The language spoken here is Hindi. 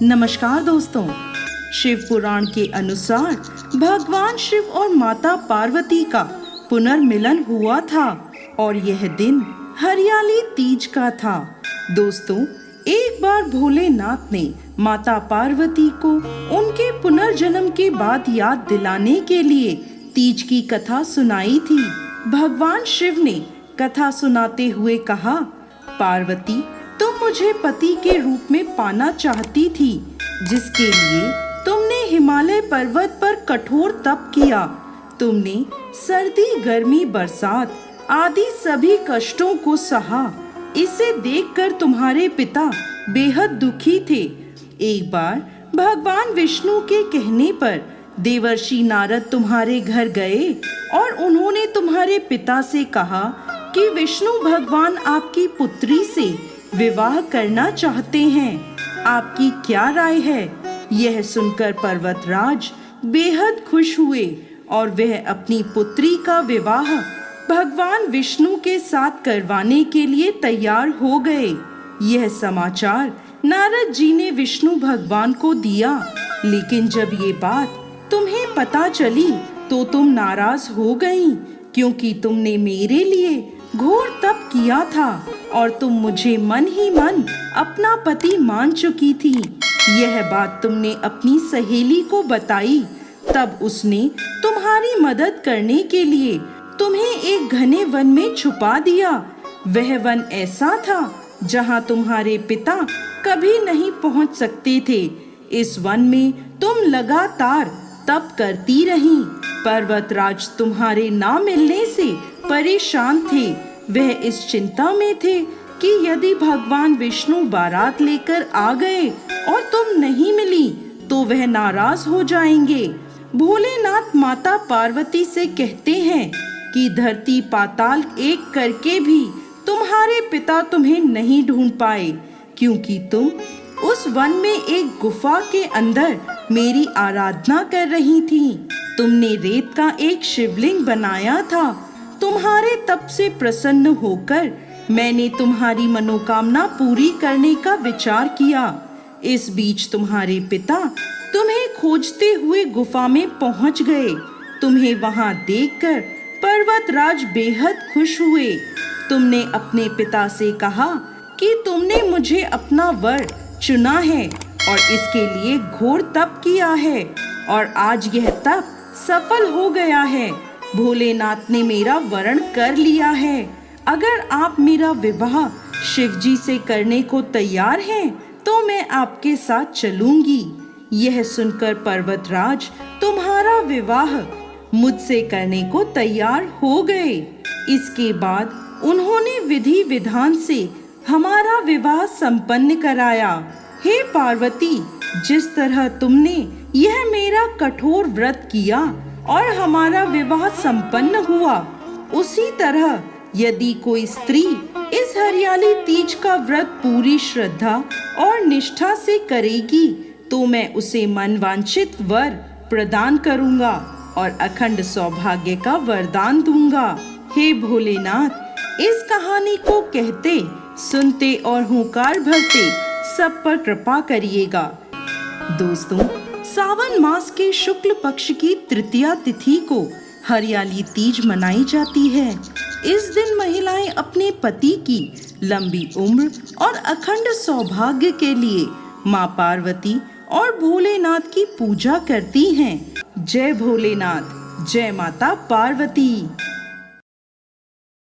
नमस्कार दोस्तों। शिव पुराण के अनुसार भगवान शिव और माता पार्वती का पुनर्मिलन हुआ था और यह दिन हरियाली तीज का था। दोस्तों, एक बार भोलेनाथ ने माता पार्वती को उनके पुनर्जन्म के बाद याद दिलाने के लिए तीज की कथा सुनाई थी। भगवान शिव ने कथा सुनाते हुए कहा, पार्वती, तुम मुझे पति के रूप में पाना चाहती थी, जिसके लिए तुमने हिमालय पर्वत पर कठोर तप किया। तुमने सर्दी, गर्मी, बरसात आदि सभी कष्टों को सहा। इसे देखकर तुम्हारे पिता बेहद दुखी थे। एक बार भगवान विष्णु के कहने पर देवर्षि नारद तुम्हारे घर गए और उन्होंने तुम्हारे पिता से कहा कि विष्णु भगवान आपकी पुत्री से विवाह करना चाहते हैं। आपकी क्या राय है? यह सुनकर पर्वतराज बेहद खुश हुए और वह अपनी पुत्री का विवाह भगवान विष्णु के साथ करवाने के लिए तैयार हो गए। यह समाचार नारद जी ने विष्णु भगवान को दिया, लेकिन जब ये बात तुम्हें पता चली तो तुम नाराज हो गईं, क्योंकि तुमने मेरे लिए घोर तप किया था और तुम मुझे मन ही मन अपना पति मान चुकी थी। यह बात तुमने अपनी सहेली को बताई, तब उसने तुम्हारी मदद करने के लिए तुम्हें एक घने वन में छुपा दिया। वह वन ऐसा था जहां तुम्हारे पिता कभी नहीं पहुंच सकते थे। इस वन में तुम लगातार तप करती रहीं। पर्वतराज तुम्हारे ना मिलने से परेशान थे। वह इस चिंता में थे कि यदि भगवान विष्णु बारात लेकर आ गए और तुम नहीं मिली तो वह नाराज हो जाएंगे। भोलेनाथ माता पार्वती से कहते हैं कि धरती पाताल एक करके भी तुम्हारे पिता तुम्हें नहीं ढूंढ पाए, क्योंकि तुम उस वन में एक गुफा के अंदर मेरी आराधना कर रही थी। तुमने रेत का एक शिवलिंग बनाया था। तुम्हारे तप से प्रसन्न होकर मैंने तुम्हारी मनोकामना पूरी करने का विचार किया। इस बीच तुम्हारे पिता तुम्हें खोजते हुए गुफा में पहुंच गए। तुम्हें वहां देखकर पर्वतराज बेहद खुश हुए। तुमने अपने पिता से कहा कि तुमने मुझे अपना वर चुना है और इसके लिए घोर तप किया है और आज यह तप सफल हो गया है। भोलेनाथ ने मेरा वरण कर लिया है। अगर आप मेरा विवाह शिवजी से करने को तैयार हैं, तो मैं आपके साथ चलूंगी। यह सुनकर पर्वतराज तुम्हारा विवाह मुझसे करने को तैयार हो गए। इसके बाद उन्होंने विधि विधान से हमारा विवाह संपन्न कराया। हे पार्वती, जिस तरह तुमने यह मेरा कठोर व्रत किया और हमारा विवाह संपन्न हुआ, उसी तरह यदि कोई स्त्री इस हरियाली तीज का व्रत पूरी श्रद्धा और निष्ठा से करेगी तो मैं उसे मनवांछित वर प्रदान करूंगा और अखंड सौभाग्य का वरदान दूंगा। हे भोलेनाथ, इस कहानी को कहते, सुनते और हुंकार भरते सब पर कृपा करिएगा। दोस्तों, सावन मास के शुक्ल पक्ष की तृतीया तिथि को हरियाली तीज मनाई जाती है। इस दिन महिलाएं अपने पति की लंबी उम्र और अखंड सौभाग्य के लिए मां पार्वती और भोलेनाथ की पूजा करती हैं। जय भोलेनाथ, जय माता पार्वती।